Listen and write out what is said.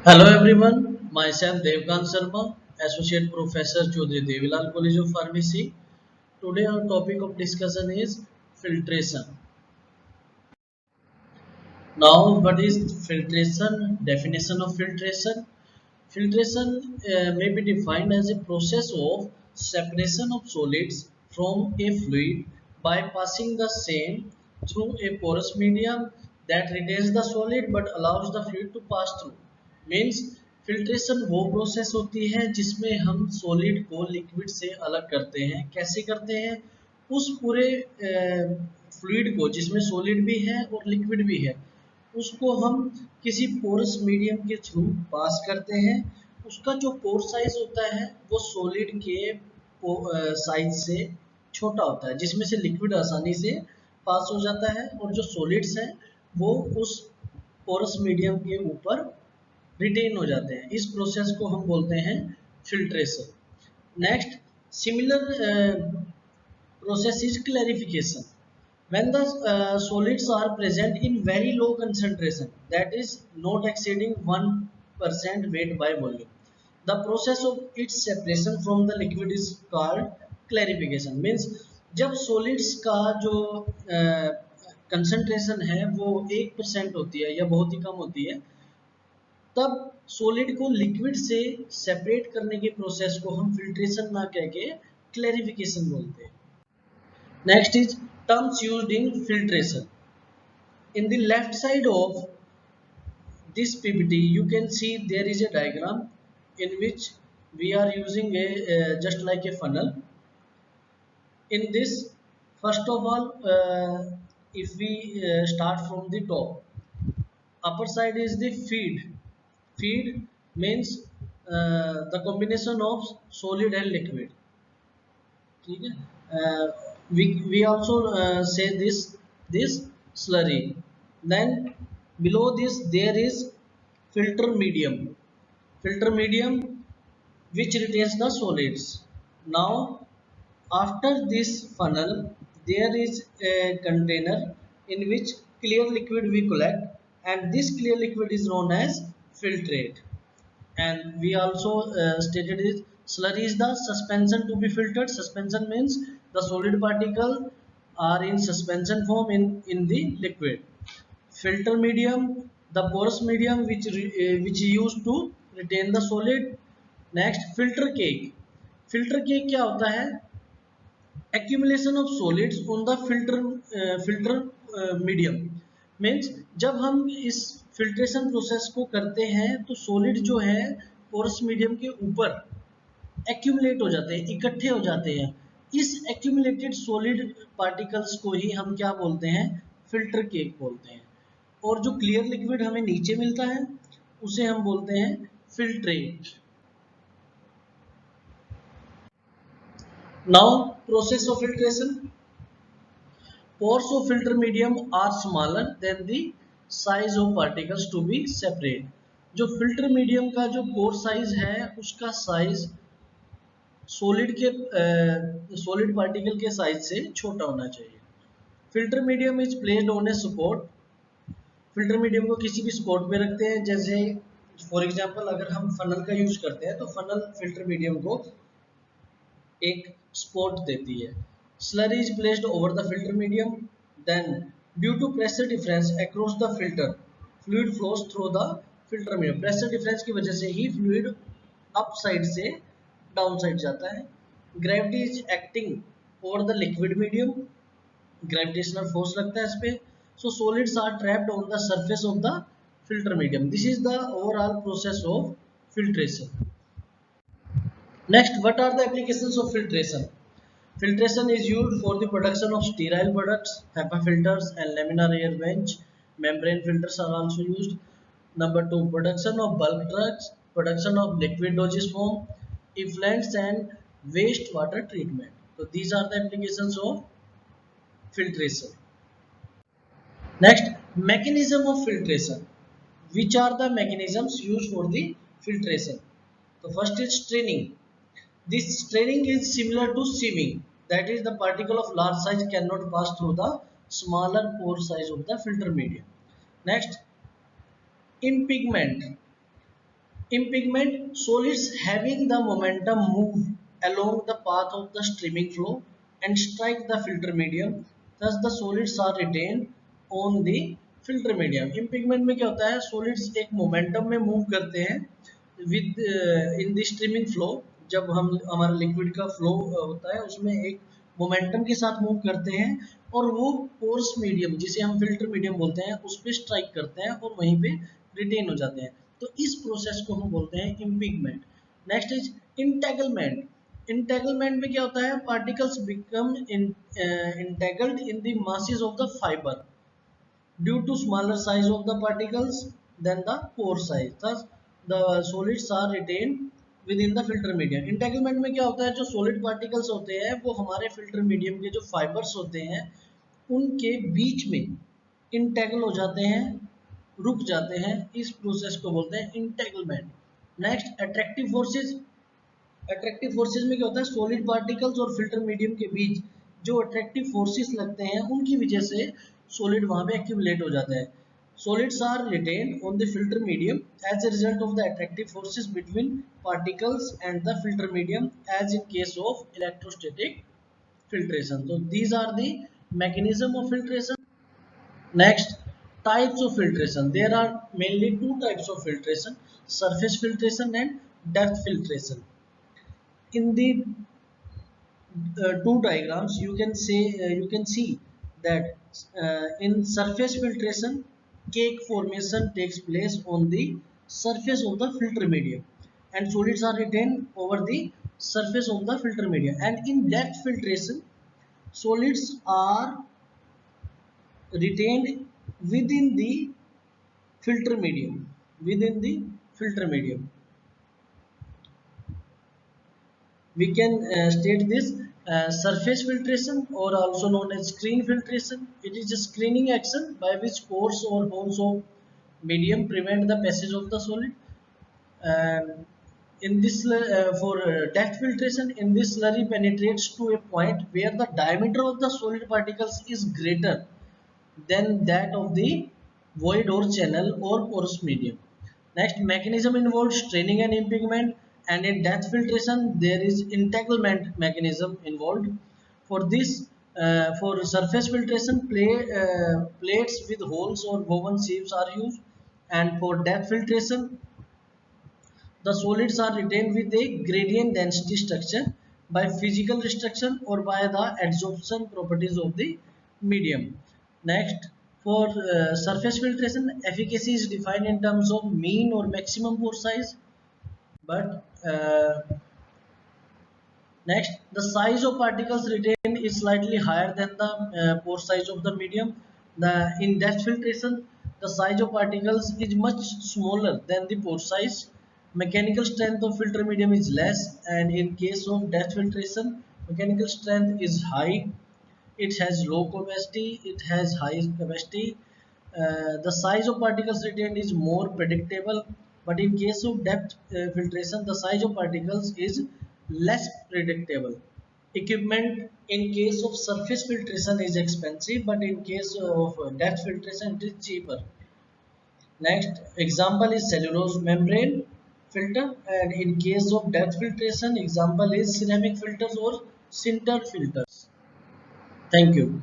Hello everyone, myself Devkan Sharma, Associate Professor Chaudhary Devilal College of Pharmacy. Today our topic of discussion is filtration. Now, what is filtration? Definition of filtration. Filtration may be defined as a process of separation of solids from a fluid by passing the same through a porous medium that retains the solid but allows the fluid to pass through. Means filtration वो process होती है जिसमें हम solid को liquid से अलग करते हैं। कैसे करते हैं? उस पूरे फ्लूइड को जिसमें सॉलिड भी है और लिक्विड भी है उसको हम किसी पोरस मीडियम के थ्रू पास करते हैं। उसका जो पोर साइज होता है वो सॉलिड के साइज से छोटा होता है जिसमें से लिक्विड आसानी से पास हो जाता है और जो सॉलिड्स हैं वो उस पोरस मीडियम के ऊपर रिटेन हो जाते हैं। इस प्रोसेस को हम बोलते हैं filtration. Next similar process is clarification. When the solids are present in very low concentration, that is not exceeding 1% weight by volume, the process of its separation from the liquid is called clarification. Means जब solids का जो concentration है वो 1% होती है या बहुत ही कम होती है तब सॉलिड को लिक्विड से सेपरेट करने के प्रोसेस को हम फिल्ट्रेशन ना कह के क्लैरिफिकेशन बोलते हैं। Next is terms used in filtration. In the left side of this PPT, you can see there is a diagram in which we are using a just like a funnel. In this, first of all, if we start from the top, upper side is the feed. Feed means the combination of solid and liquid. ठीक है? We also say this slurry. Then below this there is filter medium. Filter medium which retains the solids. Now after this funnel there is a container in which clear liquid we collect, and this clear liquid is known as filtrate. And we also stated is slurry is the suspension to be filtered. Suspension means the solid particle are in suspension form in the liquid. Filter medium, the porous medium which used to retain the solid. Next filter cake. Filter cake क्या होता है? accumulation of solids on the filter medium. Means जब हम इस filtration process को करते हैं तो सॉलिड जो है पोरस मीडियम के ऊपर एक्यूमुलेट हो जाते हैं, इकट्ठे हो जाते हैं। इस एक्यूमुलेटेड सॉलिड पार्टिकल्स को ही हम क्या बोलते हैं? फिल्टर केक बोलते हैं। और जो क्लियर लिक्विड हमें नीचे मिलता है उसे हम बोलते हैं filtrate. Now process of filtration. Pores of filter medium are smaller than the size of particles to be separate. जो फिल्टर मीडियम का जो पोर साइज है उसका साइज सॉलिड पार्टिकल के साइज से छोटा होना चाहिए। Filter medium is placed on a support. Filter medium को किसी भी सपोर्ट पे रखते हैं। जैसे फॉर एग्जांपल अगर हम फनल का यूज करते हैं तो फनल फिल्टर मीडियम को एक सपोर्ट देती है। Slurry is placed over the filter medium. Then, due to pressure difference across the filter, fluid flows through the filter medium. Pressure difference की वजह से ही fluid up side से down side जाता है। Gravity is acting over the liquid medium. Gravitational force लगता है इस पे। So solids are trapped on the surface of the filter medium. This is the overall process of filtration. Next, what are the applications of filtration? Filtration is used for the production of sterile products. HEPA filters and laminar air bench membrane filters are also used. Number two, production of bulk drugs, production of liquid dosage form, effluents and wastewater treatment. So these are the applications of filtration. Next, mechanism of filtration. Which are the mechanisms used for the filtration? So first is straining. This straining is similar to sieving. That is, the particle of large size cannot pass through the smaller pore size of the filter medium. Next, in pigment. In pigment, solids having the momentum move along the path of the streaming flow and strike the filter medium. Thus the solids are retained on the filter medium. In pigment में क्या होता है, solids एक momentum में move करते हैं with in the streaming flow. जब हम हमारा लिक्विड का फ्लो होता है उसमें एक मोमेंटम के साथ मूव करते हैं और वो पोर्स मीडियम जिसे हम फिल्टर मीडियम बोलते हैं उस पर स्ट्राइक करते हैं और वहीं पे रिटेन हो जाते हैं. तो इस प्रोसेस को हम बोलते हैं इम्पिगमेंट. Next is इंटेगलमेंट. इंटेगलमेंट में क्या होता है, particles become entangled in the masses of the fibre due to smaller size of the particles then the pore size. Thus the solids are retained within the filter medium. Entanglement में क्या होता है, जो solid particles होते हैं वो हमारे filter medium के जो फाइबर्स होते हैं उनके बीच में इंटेगल हो जाते हैं, रुक जाते हैं. इस प्रोसेस को बोलते हैं entanglement. Next attractive forces. Attractive forces में क्या होता है, सॉलिड पार्टिकल्स और फिल्टर मीडियम के बीच जो अट्रैक्टिव फोर्सेस लगते हैं उनकी वजह से सॉलिड वहां पे एक्यूमुलेट हो जाता है. Solids are retained on the filter medium as a result of the attractive forces between particles and the filter medium as in case of electrostatic filtration. So these are the mechanism of filtration. Next, types of filtration. There are mainly two types of filtration: surface filtration and depth filtration. In the two diagrams, you can see that in surface filtration, cake formation takes place on the surface of the filter medium, and solids are retained over the surface of the filter medium. And in depth filtration, solids are retained within the filter medium. Within the filter medium, we can state this surface filtration, or also known as screen filtration. It is a screening action by which pores or holes of medium prevent the passage of the solid. And in this for depth filtration, in this slurry penetrates to a point where the diameter of the solid particles is greater than that of the void or channel or porous medium. Next, mechanism involved straining and impingement, and in depth filtration there is entanglement mechanism involved. For this, for surface filtration, plates with holes or woven sieves are used, and for depth filtration, the solids are retained with a gradient density structure by physical restriction or by the adsorption properties of the medium. Next, for surface filtration, efficacy is defined in terms of mean or maximum pore size. But next, the size of particles retained is slightly higher than the pore size of the medium. In depth filtration, the size of particles is much smaller than the pore size. Mechanical strength of filter medium is less, and in case of depth filtration, mechanical strength is high. It has low capacity, it has high capacity. The size of particles retained is more predictable, but in case of depth filtration, the size of particles is less predictable. Equipment in case of surface filtration is expensive, but in case of depth filtration it is cheaper. Next example is cellulose membrane filter, and in case of depth filtration example is ceramic filters or sinter filters. Thank you.